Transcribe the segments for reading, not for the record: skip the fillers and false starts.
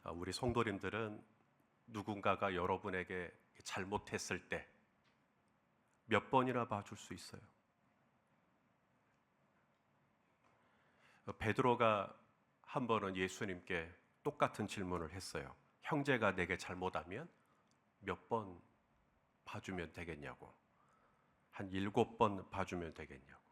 우리 성도님들은 누군가가 여러분에게 잘못했을 때 몇 번이나 봐줄 수 있어요? 베드로가 한 번은 예수님께 똑같은 질문을 했어요. 형제가 내게 잘못하면 몇 번 봐주면 되겠냐고. 한 7번 봐주면 되겠냐고.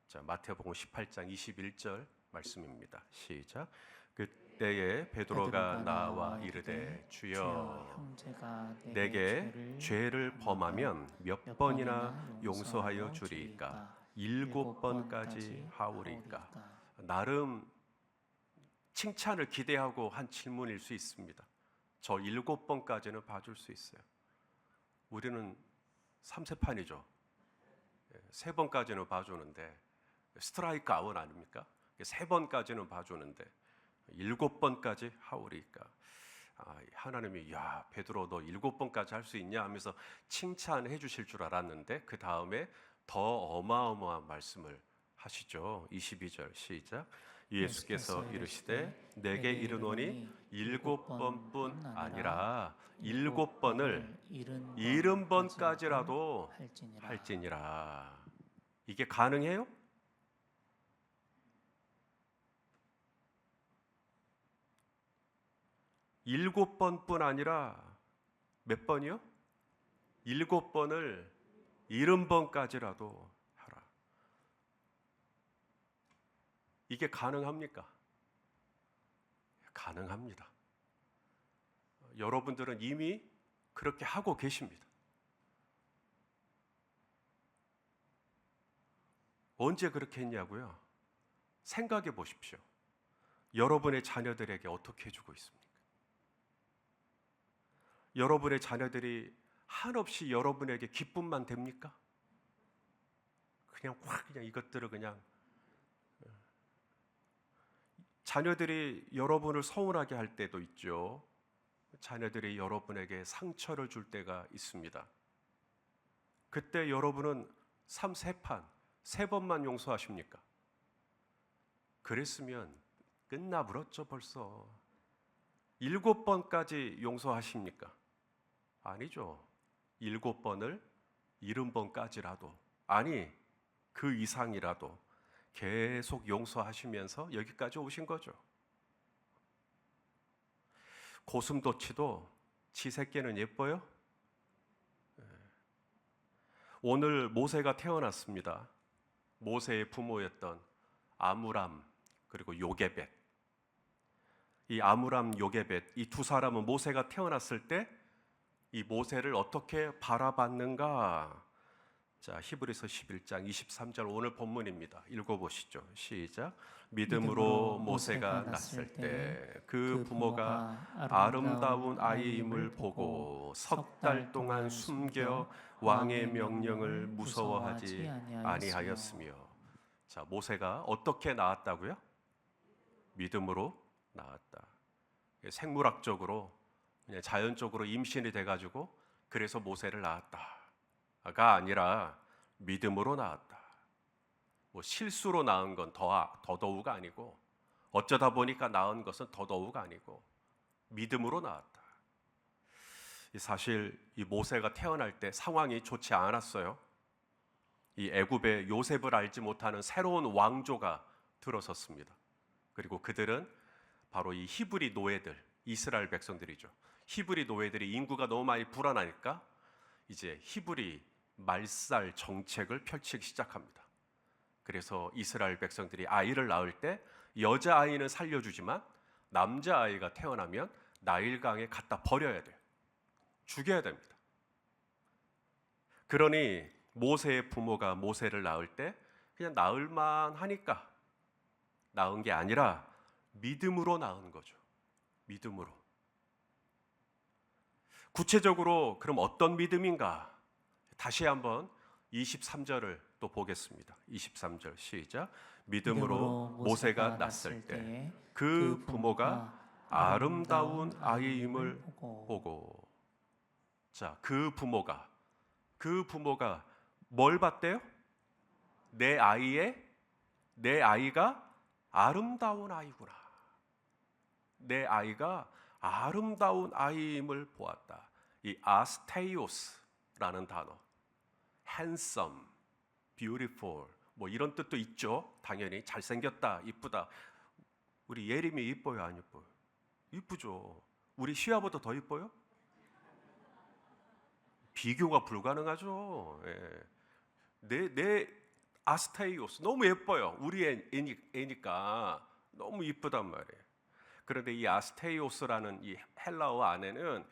자, 마태복음 18장 21절 말씀입니다. 시작. 그때에 베드로가 나와 이르되 주여 형제가 내게 죄를 범하면 몇 번이나 용서하여 주리이까? 7번까지 하오리이까? 나름 칭찬을 기대하고 한 질문일 수 있습니다. 저 7번까지는 봐줄 수 있어요. 우리는 3세판이죠. 3번까지는 봐주는데 스트라이크 아웃 아닙니까? 3번까지는 봐주는데 7번까지 하오리이까? 하나님이 야 베드로 너 7번까지 할 수 있냐 하면서 칭찬해 주실 줄 알았는데 그 다음에 더 어마어마한 말씀을 하시죠. 22절 시작. 예수께서 이르시되 내게 이르노니 7번뿐 아니라 7번을 70번까지라도 할지니라. 이게 가능해요? 일곱 번뿐 아니라 몇 번이요? 7번을 70번까지라도 하라. 이게 가능합니까? 가능합니다. 여러분들은 이미 그렇게 하고 계십니다. 언제 그렇게 했냐고요? 생각해 보십시오. 여러분의 자녀들에게 어떻게 해주고 있습니까? 여러분의 자녀들이 한없이 여러분에게 기쁨만 됩니까? 그냥 이것들을 그냥 자녀들이 여러분을 서운하게 할 때도 있죠. 자녀들이 여러분에게 상처를 줄 때가 있습니다. 그때 여러분은 3판 3번만 용서하십니까? 그랬으면 끝나버렸죠 벌써. 7번까지 용서하십니까? 아니죠. 7번을 70번까지라도, 아니 그 이상이라도 계속 용서하시면서 여기까지 오신 거죠. 고슴도치도 지 새끼는 예뻐요? 오늘 모세가 태어났습니다. 모세의 부모였던 아므람 그리고 요게벳. 이 아므람 요게벳 이 두 사람은 모세가 태어났을 때 이 모세를 어떻게 바라봤는가? 자, 히브리서 11장 23절 오늘 본문입니다. 읽어보시죠. 시작. 믿음으로 모세가 났을 때 그 부모가 아름다운 아이임을 보고 석 달 동안 숨겨 왕의 명령을 무서워하지 아니하였으며. 자, 모세가 어떻게 낳았다고요? 믿음으로 낳았다. 생물학적으로 그냥 자연적으로 임신이 돼가지고 그래서 모세를 낳았다가 아니라 믿음으로 낳았다. 뭐 실수로 낳은 건 더더욱 아니고 어쩌다 보니까 낳은 것은 더더욱 아니고 믿음으로 낳았다. 사실 이 모세가 태어날 때 상황이 좋지 않았어요. 이 애굽의 요셉을 알지 못하는 새로운 왕조가 들어섰습니다. 그리고 그들은 바로 이 히브리 노예들, 이스라엘 백성들이죠. 히브리 노예들이 인구가 너무 많이 불어나니까 이제 히브리 말살 정책을 펼치기 시작합니다. 그래서 이스라엘 백성들이 아이를 낳을 때 여자아이는 살려주지만 남자아이가 태어나면 나일강에 갖다 버려야 돼요. 죽여야 됩니다. 그러니 모세의 부모가 모세를 낳을 때 그냥 낳을만 하니까 낳은 게 아니라 믿음으로 낳은 거죠. 믿음으로. 구체적으로 그럼 어떤 믿음인가? 다시 한번 23절을 또 보겠습니다. 23절 시작. 믿음으로 모세가 낳았을 때 그 부모가 아름다운 아이임을 보고. 자, 그 부모가 뭘 봤대요? 내 아이가 아름다운 아이구나. 내 아이가 아름다운 아이임을 보았다. 이 아스테이오스라는 단어, handsome, beautiful 뭐 이런 뜻도 있죠. 당연히 잘생겼다, 이쁘다. 우리 예림이 이뻐요, 안 이뻐요? 이쁘죠. 우리 시아보다 더 이뻐요? 비교가 불가능하죠. 예. 내 아스테이오스 너무 예뻐요. 우리 애니까 너무 이쁘단 말이에요. 그런데 이 아스테이오스라는 이 헬라어 안에는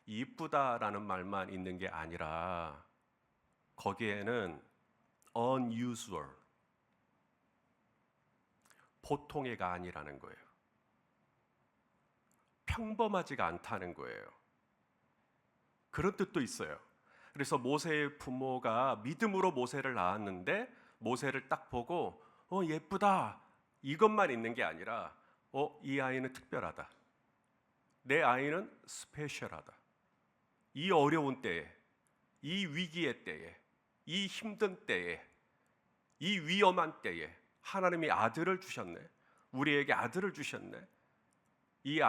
이쁘다라는 말만 있는 게 아니라 거기에는 unusual, 보통의가 아니라는 거예요. 평범하지가 않다는 거예요. 그런 뜻도 있어요. 그래서 모세의 부모가 믿음으로 모세를 낳았는데 모세를 딱 보고 예쁘다 이것만 있는 게 아니라 이 아이는 특별하다. 내 아이는 스페셜하다. 이 어려운 때에, 이 위기의 때에, 이 힘든 때에, 이 위험한 때에 하나님이 아들을 주셨네. 우리에게 아들을 주셨네. 이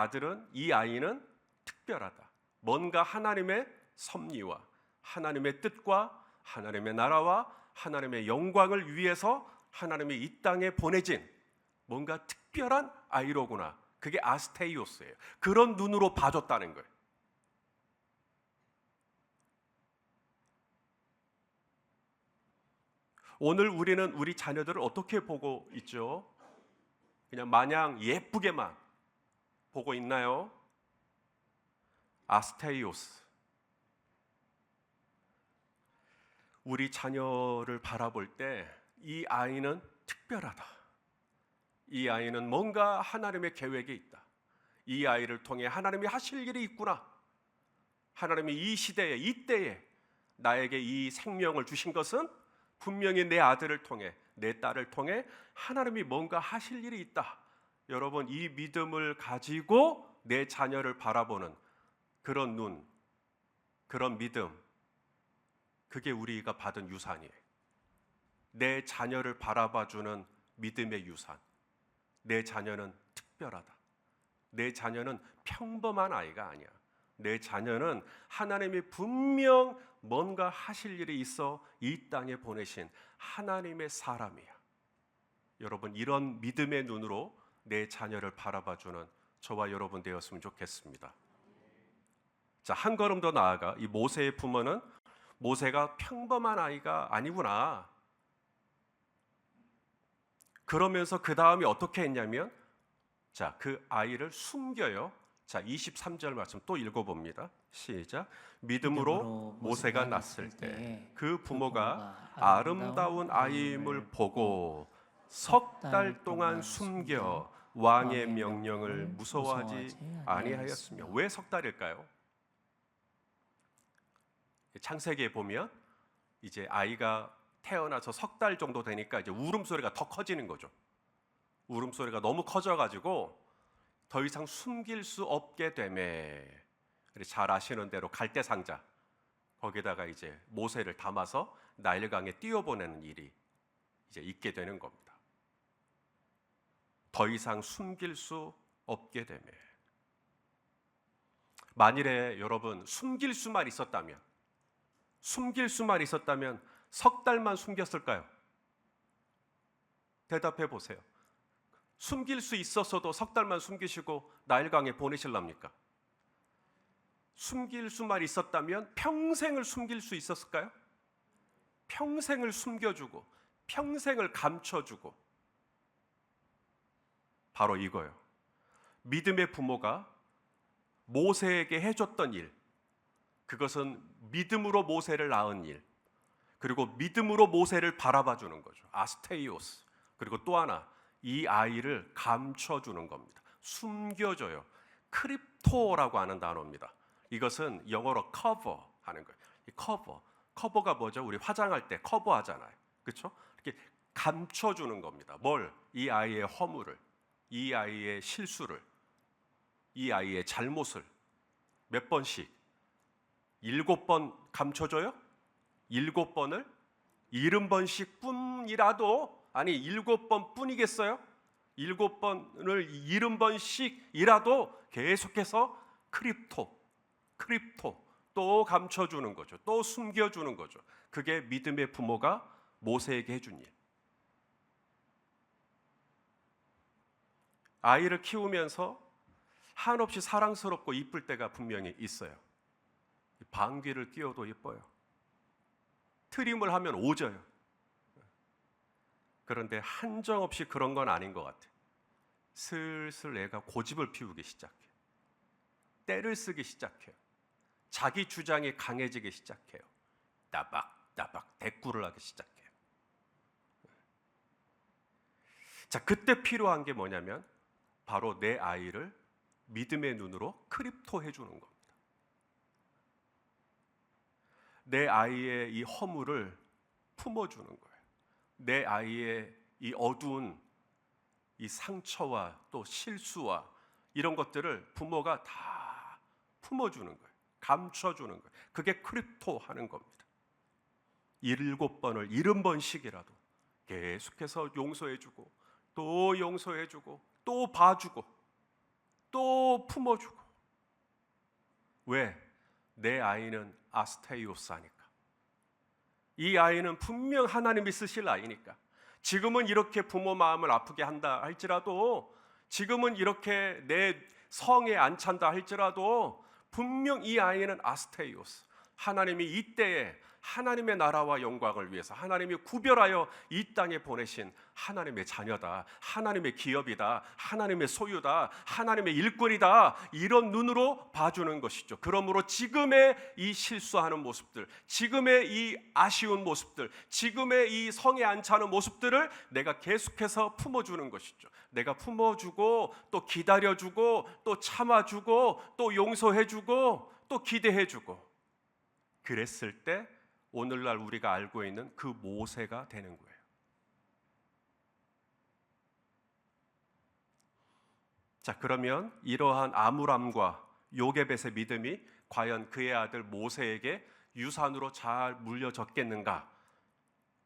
아이는 특별하다. 뭔가 하나님의 섭리와 하나님의 뜻과 하나님의 나라와 하나님의 영광을 위해서 하나님이 이 땅에 보내진 뭔가 특별한 아이로구나. 그게 아스테이오스예요. 그런 눈으로 봐줬다는 거예요. 오늘 우리는 우리 자녀들을 어떻게 보고 있죠? 그냥 마냥 예쁘게만 보고 있나요? 아스테이오스. 우리 자녀를 바라볼 때 이 아이는 특별하다. 이 아이는 뭔가 하나님의 계획이 있다. 이 아이를 통해 하나님이 하실 일이 있구나. 하나님이 이 시대에, 이 때에 나에게 이 생명을 주신 것은 분명히 내 아들을 통해, 내 딸을 통해 하나님이 뭔가 하실 일이 있다. 여러분, 이 믿음을 가지고 내 자녀를 바라보는 그런 눈, 그런 믿음, 그게 우리가 받은 유산이에요. 내 자녀를 바라봐주는 믿음의 유산. 내 자녀는 특별하다. 내 자녀는 평범한 아이가 아니야. 내 자녀는 하나님이 분명 뭔가 하실 일이 있어 이 땅에 보내신 하나님의 사람이야. 여러분, 이런 믿음의 눈으로 내 자녀를 바라봐주는 저와 여러분 되었으면 좋겠습니다. 자, 한 걸음 더 나아가 이 모세의 부모는 모세가 평범한 아이가 아니구나. 그러면서 그 다음에 어떻게 했냐면 자, 그 아이를 숨겨요. 자, 23절 말씀 또 읽어봅니다. 시작. 믿음으로 모세가 낳았을 때 그 부모가 아름다운 아이임을 보고 석 달 동안 숨겨 왕의 명령을 무서워하지 아니하였으며. 왜 석 달일까요? 창세기에 보면 이제 아이가 태어나서 석 달 정도 되니까 이제 울음소리가 더 커지는 거죠. 울음소리가 너무 커져가지고 더 이상 숨길 수 없게 되매. 잘 아시는 대로 갈대상자 거기다가 이제 모세를 담아서 나일강에 띄워보내는 일이 이제 있게 되는 겁니다. 더 이상 숨길 수 없게 되매. 만일에 여러분 숨길 수만 있었다면 석 달만 숨겼을까요? 대답해 보세요. 숨길 수 있었어도 석 달만 숨기시고 나일강에 보내실랍니까? 숨길 수만 있었다면 평생을 숨길 수 있었을까요? 평생을 숨겨주고 평생을 감춰주고. 바로 이거예요. 믿음의 부모가 모세에게 해줬던 일, 그것은 믿음으로 모세를 낳은 일, 그리고 믿음으로 모세를 바라봐주는 거죠. 아스테이오스. 그리고 또 하나, 이 아이를 감춰주는 겁니다. 숨겨줘요. 크립토라고 하는 단어입니다. 이것은 영어로 커버 하는 거예요. 이 커버가 뭐죠? 우리 화장할 때 커버 하잖아요. 그렇죠? 이렇게 감춰주는 겁니다. 뭘? 이 아이의 허물을, 이 아이의 실수를, 이 아이의 잘못을 몇 번씩? 7번 감춰줘요? 7번을 70번씩 뿐이라도, 아니 7번 뿐이겠어요? 7번을 70번씩이라도 계속해서 크립토 또 감춰주는 거죠. 또 숨겨주는 거죠. 그게 믿음의 부모가 모세에게 해준 일. 아이를 키우면서 한없이 사랑스럽고 이쁠 때가 분명히 있어요. 방귀를 뀌어도 예뻐요. 트림을 하면 오져요. 그런데 한정없이 그런 건 아닌 것 같아요. 슬슬 애가 고집을 피우기 시작해요. 때를 쓰기 시작해요. 자기 주장이 강해지기 시작해요. 따박따박 대꾸를 하기 시작해요. 자, 그때 필요한 게 뭐냐면 바로 내 아이를 믿음의 눈으로 크립토 해주는 겁니다. 내 아이의 이 허물을 품어주는 거예요. 내 아이의 이 어두운 이 상처와 또 실수와 이런 것들을 부모가 다 품어주는 거예요. 감춰주는 거예요. 그게 크립토 하는 겁니다. 7번을 70번씩이라도 계속해서 용서해주고 또 용서해주고 또 봐주고 또 품어주고. 왜? 내 아이는 아스테이오스하니까. 이 아이는 분명 하나님이 쓰실 아이니까. 지금은 이렇게 부모 마음을 아프게 한다 할지라도, 지금은 이렇게 내 성에 안 찬다 할지라도 분명 이 아이는 아스테이오스, 하나님이 이때에 하나님의 나라와 영광을 위해서 하나님이 구별하여 이 땅에 보내신 하나님의 자녀다, 하나님의 기업이다, 하나님의 소유다, 하나님의 일꾼이다, 이런 눈으로 봐주는 것이죠. 그러므로 지금의 이 실수하는 모습들, 지금의 이 아쉬운 모습들, 지금의 이 성에 안 차는 모습들을 내가 계속해서 품어주는 것이죠. 내가 품어주고 또 기다려주고 또 참아주고 또 용서해주고 또 기대해주고. 그랬을 때 오늘날 우리가 알고 있는 그 모세가 되는 거예요. 자, 그러면 이러한 아므람과 요게벳의 믿음이 과연 그의 아들 모세에게 유산으로 잘 물려졌겠는가?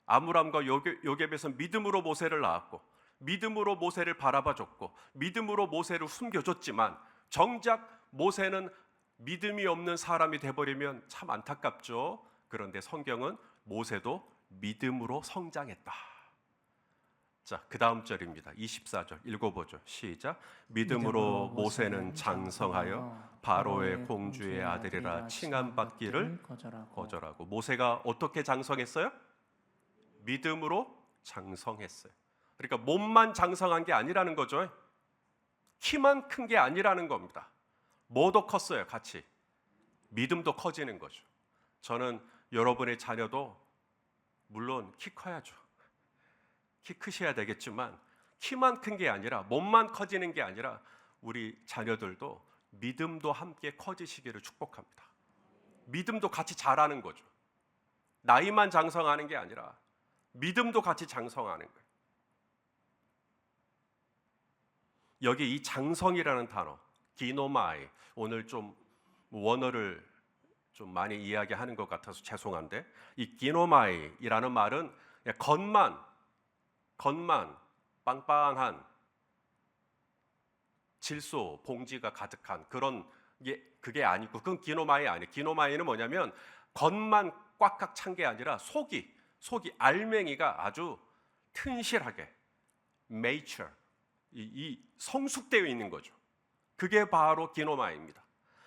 아므람과 요게벳은 믿음으로 모세를 낳았고, 믿음으로 모세를 바라봐줬고, 믿음으로 모세를 숨겨줬지만, 정작 모세는 믿음이 없는 사람이 돼버리면 참 안타깝죠. 그런데 성경은 모세도 믿음으로 성장했다. 자, 그 다음 절입니다. 24절 읽어보죠. 시작. 믿음으로 모세는 장성하여 바로의 공주의 아들이라 칭함받기를 거절하고. 모세가 어떻게 장성했어요? 믿음으로 장성했어요. 그러니까 몸만 장성한 게 아니라는 거죠. 키만 큰 게 아니라는 겁니다. 뭐도 컸어요, 같이. 믿음도 커지는 거죠. 저는 여러분의 자녀도 물론 키 커야죠. 키 크셔야 되겠지만 키만 큰 게 아니라, 몸만 커지는 게 아니라 우리 자녀들도 믿음도 함께 커지시기를 축복합니다. 믿음도 같이 자라는 거죠. 나이만 장성하는 게 아니라 믿음도 같이 장성하는 거예요. 여기 이 장성이라는 단어, 기노마이, 오늘 좀 원어를 좀 많이 이야기하는 것 같아서 죄송한데, 이 기노마이라는 말은 그냥 겉만 빵빵한 질소 봉지가 가득한 그런 게, 그게 아니고, 그건 기노마이 아니에요. 기노마이는 뭐냐면 겉만 꽉꽉 찬 게 아니라 속이 알맹이가 아주 튼실하게 mature, 이 성숙되어 있는 거죠. 그게 바로 기노마이입니다.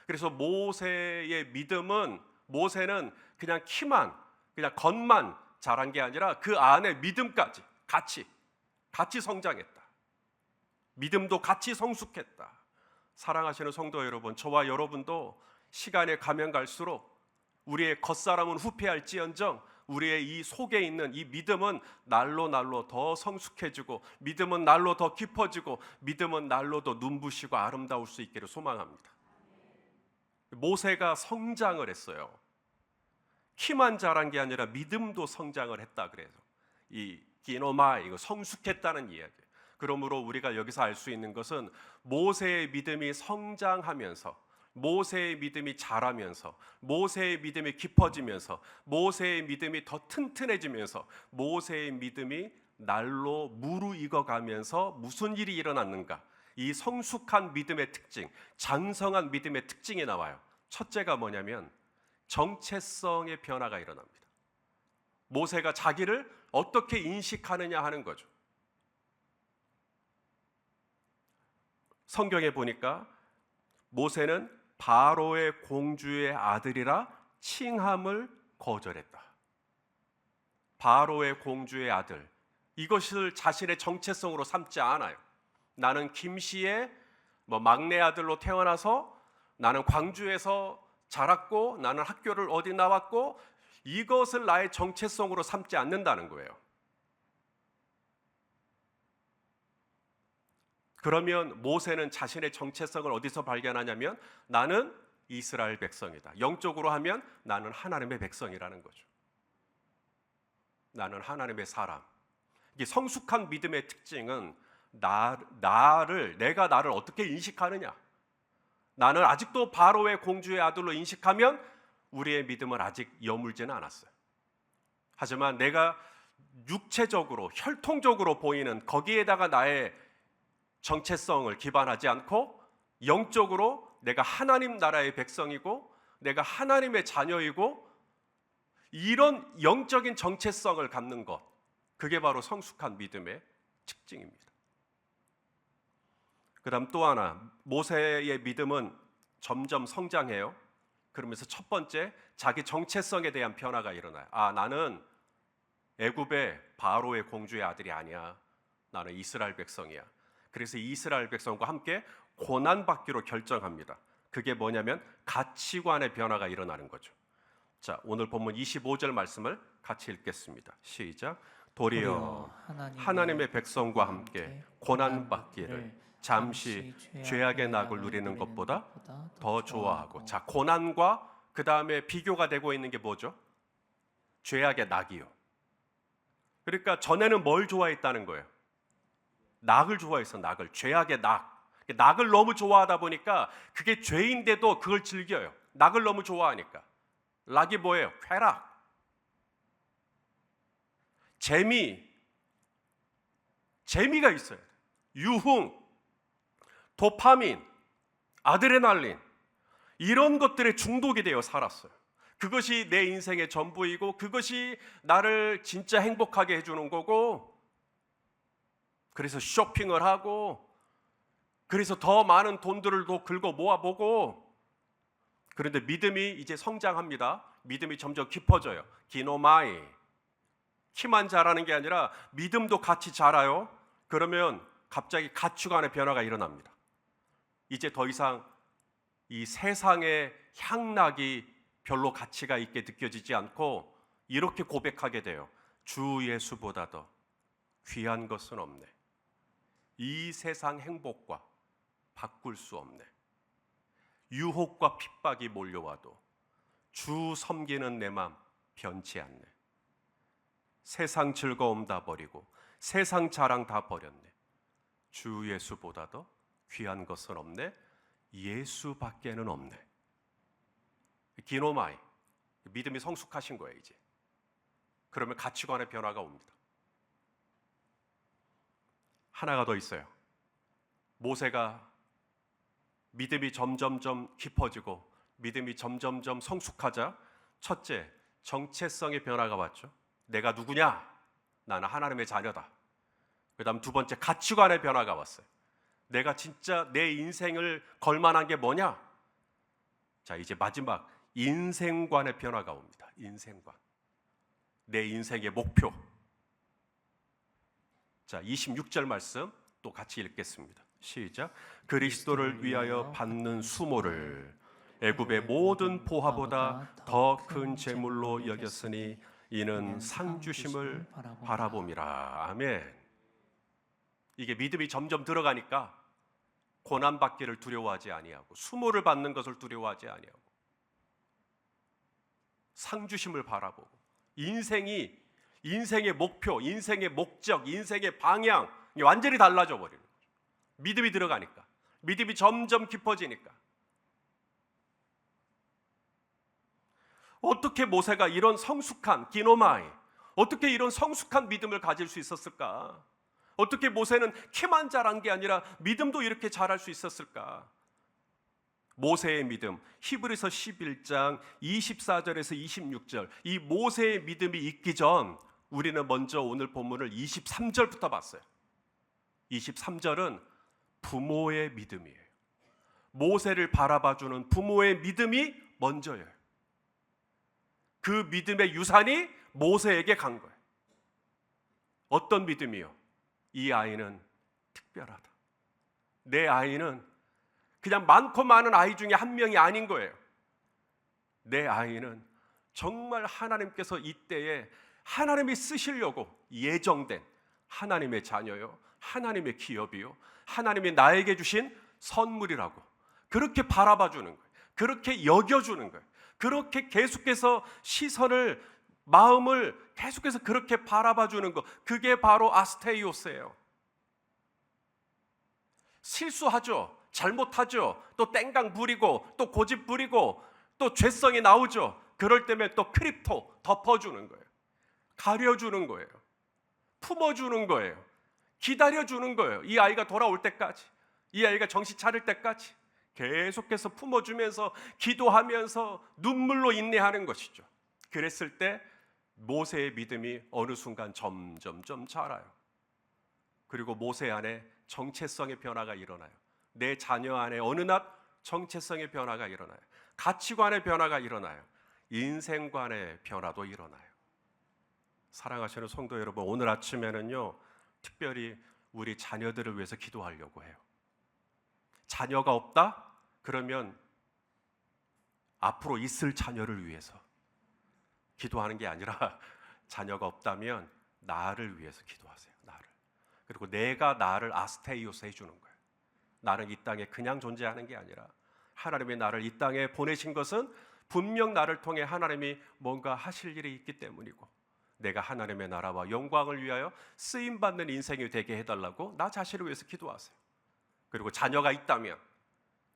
그래서 모세의 믿음은, 모세는 그냥 키만, 그냥 겉만 자란 게 아니라 그 안에 믿음까지 같이 성장했다. 믿음도 같이 성숙했다. 사랑하시는 성도 여러분, 저와 여러분도 시간에 가면 갈수록 우리의 겉사람은 후패할지언정 우리의 이 속에 있는 이 믿음은 날로 더 성숙해지고, 믿음은 날로 더 깊어지고, 믿음은 날로 더 눈부시고 아름다울 수 있기를 소망합니다. 모세가 성장을 했어요. 키만 자란 게 아니라 믿음도 성장을 했다. 그래서 이 기노마, 이거 성숙했다는 이야기예요. 그러므로 우리가 여기서 알 수 있는 것은 모세의 믿음이 성장하면서, 모세의 믿음이 자라면서, 모세의 믿음이 깊어지면서, 모세의 믿음이 더 튼튼해지면서, 모세의 믿음이 날로 무르익어가면서 무슨 일이 일어났는가? 이 성숙한 믿음의 특징, 장성한 믿음의 특징이 나와요. 첫째가 뭐냐면 정체성의 변화가 일어납니다. 모세가 자기를 어떻게 인식하느냐 하는 거죠. 성경에 보니까 모세는 바로의 공주의 아들이라 칭함을 거절했다. 바로의 공주의 아들, 이것을 자신의 정체성으로 삼지 않아요. 나는 김씨의 막내 아들로 태어나서 나는 광주에서 자랐고 나는 학교를 어디 나왔고 이것을 나의 정체성으로 삼지 않는다는 거예요. 그러면 모세는 자신의 정체성을 어디서 발견하냐면 나는 이스라엘 백성이다. 영적으로 하면 나는 하나님의 백성이라는 거죠. 나는 하나님의 사람. 이게 성숙한 믿음의 특징은 내가 나를 어떻게 인식하느냐. 나는 아직도 바로의 공주의 아들로 인식하면 우리의 믿음은 아직 여물지는 않았어요. 하지만 내가 육체적으로 혈통적으로 보이는 거기에다가 나의 정체성을 기반하지 않고 영적으로 내가 하나님 나라의 백성이고 내가 하나님의 자녀이고 이런 영적인 정체성을 갖는 것, 그게 바로 성숙한 믿음의 특징입니다. 그 다음 또 하나, 모세의 믿음은 점점 성장해요. 그러면서 첫 번째, 자기 정체성에 대한 변화가 일어나요. 나는 애굽의 바로의 공주의 아들이 아니야. 나는 이스라엘 백성이야. 그래서 이스라엘 백성과 함께 고난받기로 결정합니다. 그게 뭐냐면 가치관의 변화가 일어나는 거죠. 자, 오늘 본문 25절 말씀을 같이 읽겠습니다. 시작. 도리어 하나님의 백성과 함께 고난받기를 잠시 죄악의 낙을 누리는 것보다 더 좋아하고. 자, 고난과 그 다음에 비교가 되고 있는 게 뭐죠? 죄악의 낙이요. 그러니까 전에는 뭘 좋아했다는 거예요? 낙을 좋아해서 낙을, 죄악의 낙. 낙을 너무 좋아하다 보니까 그게 죄인데도 그걸 즐겨요. 낙을 너무 좋아하니까. 낙이 뭐예요? 쾌락, 재미가 있어요. 유흥, 도파민, 아드레날린, 이런 것들에 중독이 되어 살았어요. 그것이 내 인생의 전부이고 그것이 나를 진짜 행복하게 해주는 거고, 그래서 쇼핑을 하고, 그래서 더 많은 돈들을 더 긁어 모아보고. 그런데 믿음이 이제 성장합니다. 믿음이 점점 깊어져요. 기노마이, 키만 자라는 게 아니라 믿음도 같이 자라요. 그러면 갑자기 가치관의 변화가 일어납니다. 이제 더 이상 이 세상의 향락이 별로 가치가 있게 느껴지지 않고 이렇게 고백하게 돼요. 주 예수보다 더 귀한 것은 없네. 이 세상 행복과 바꿀 수 없네. 유혹과 핍박이 몰려와도 주 섬기는 내 맘 변치 않네. 세상 즐거움 다 버리고 세상 자랑 다 버렸네. 주 예수보다 더 귀한 것은 없네. 예수밖에는 없네. 기노마이, 믿음이 성숙하신 거예요 이제. 그러면 가치관의 변화가 옵니다. 하나가 더 있어요. 모세가 믿음이 점점점 깊어지고 믿음이 점점점 성숙하자 첫째, 정체성의 변화가 왔죠. 내가 누구냐? 나는 하나님의 자녀다. 그 다음 두 번째, 가치관의 변화가 왔어요. 내가 진짜 내 인생을 걸만한 게 뭐냐? 자, 이제 마지막 인생관의 변화가 옵니다. 인생관, 내 인생의 목표. 자, 26절 말씀 또 같이 읽겠습니다. 시작. 그리스도를 위하여 받는 수모를 애굽의 모든 보화보다 더 큰 재물로 여겼으니 이는 상 주심을 바라봄이라. 아멘. 이게 믿음이 점점 들어가니까 고난 받기를 두려워하지 아니하고 수모를 받는 것을 두려워하지 아니하고 상 주심을 바라보고 인생의 목표, 인생의 목적, 인생의 방향 완전히 달라져 버리는 거죠. 믿음이 들어가니까, 믿음이 점점 깊어지니까. 어떻게 모세가 이런 성숙한 기노마이, 어떻게 이런 성숙한 믿음을 가질 수 있었을까? 어떻게 모세는 키만 자란 게 아니라 믿음도 이렇게 자랄 수 있었을까? 모세의 믿음, 히브리서 11장 24절에서 26절, 이 모세의 믿음이 있기 전 우리는 먼저 오늘 본문을 23절부터 봤어요. 23절은 부모의 믿음이에요. 모세를 바라봐주는 부모의 믿음이 먼저예요. 그 믿음의 유산이 모세에게 간 거예요. 어떤 믿음이요? 이 아이는 특별하다. 내 아이는 그냥 많고 많은 아이 중에 한 명이 아닌 거예요. 내 아이는 정말 하나님께서 이때에 하나님이 쓰시려고 예정된 하나님의 자녀요, 하나님의 기업이요, 하나님이 나에게 주신 선물이라고 그렇게 바라봐 주는 거예요. 그렇게 여겨주는 거예요. 그렇게 계속해서 시선을, 마음을 계속해서 그렇게 바라봐 주는 거, 그게 바로 아스테이오스예요. 실수하죠. 잘못하죠. 또 땡강 부리고 또 고집 부리고 또 죄성이 나오죠. 그럴 때면 또 크립토 덮어주는 거예요. 가려주는 거예요. 품어주는 거예요. 기다려주는 거예요. 이 아이가 돌아올 때까지, 이 아이가 정신 차릴 때까지 계속해서 품어주면서 기도하면서 눈물로 인내하는 것이죠. 그랬을 때 모세의 믿음이 어느 순간 점점점 자라요. 그리고 모세 안에 정체성의 변화가 일어나요. 내 자녀 안에 어느 날 정체성의 변화가 일어나요. 가치관의 변화가 일어나요. 인생관의 변화도 일어나요. 사랑하시는 성도 여러분, 오늘 아침에는요, 특별히 우리 자녀들을 위해서 기도하려고 해요. 자녀가 없다? 그러면 앞으로 있을 자녀를 위해서 기도하는 게 아니라 자녀가 없다면 나를 위해서 기도하세요. 나를. 그리고 내가 나를 아스테이오스 해주는 거예요. 나는 이 땅에 그냥 존재하는 게 아니라 하나님이 나를 이 땅에 보내신 것은 분명 나를 통해 하나님이 뭔가 하실 일이 있기 때문이고, 내가 하나님의 나라와 영광을 위하여 쓰임받는 인생이 되게 해달라고 나 자신을 위해서 기도하세요. 그리고 자녀가 있다면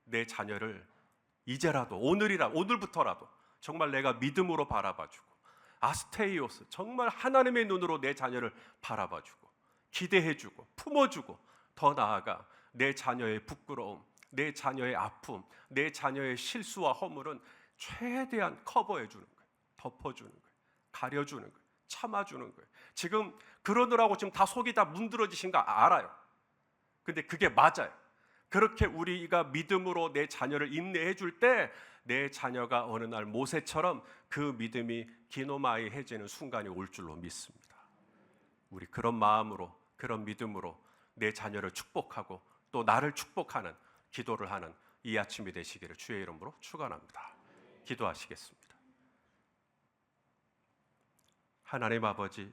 내 자녀를 이제라도, 오늘부터라도 정말 내가 믿음으로 바라봐주고, 아스테이오스, 정말 하나님의 눈으로 내 자녀를 바라봐주고 기대해주고 품어주고, 더 나아가 내 자녀의 부끄러움, 내 자녀의 아픔, 내 자녀의 실수와 허물은 최대한 커버해주는 거예요. 덮어주는 거예요. 가려주는 거예요. 참아주는 거예요. 지금 그러느라고 지금 다 속이 다 문드러지신 거 알아요. 근데 그게 맞아요. 그렇게 우리가 믿음으로 내 자녀를 인내해 줄 때 내 자녀가 어느 날 모세처럼 그 믿음이 기노마이해지는 순간이 올 줄로 믿습니다. 우리 그런 마음으로, 그런 믿음으로 내 자녀를 축복하고 또 나를 축복하는 기도를 하는 이 아침이 되시기를 주의 이름으로 축원합니다. 기도하시겠습니다. 하나님 아버지,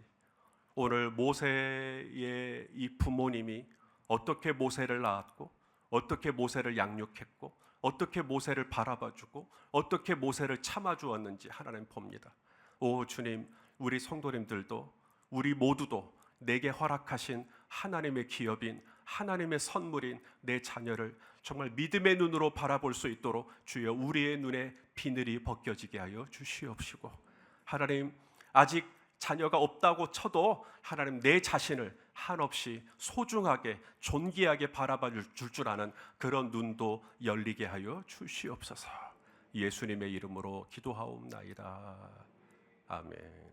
오늘 모세의 이 부모님이 어떻게 모세를 낳았고, 어떻게 모세를 양육했고, 어떻게 모세를 바라봐주고, 어떻게 모세를 참아주었는지 하나님 봅니다. 오 주님, 우리 성도님들도, 우리 모두도 내게 허락하신 하나님의 기업인, 하나님의 선물인 내 자녀를 정말 믿음의 눈으로 바라볼 수 있도록 주여 우리의 눈에 비늘이 벗겨지게 하여 주시옵시고, 하나님 아직 자녀가 없다고 쳐도 하나님 내 자신을 한없이 소중하게 존귀하게 바라봐 줄 아는 그런 눈도 열리게 하여 주시옵소서. 예수님의 이름으로 기도하옵나이다. 아멘.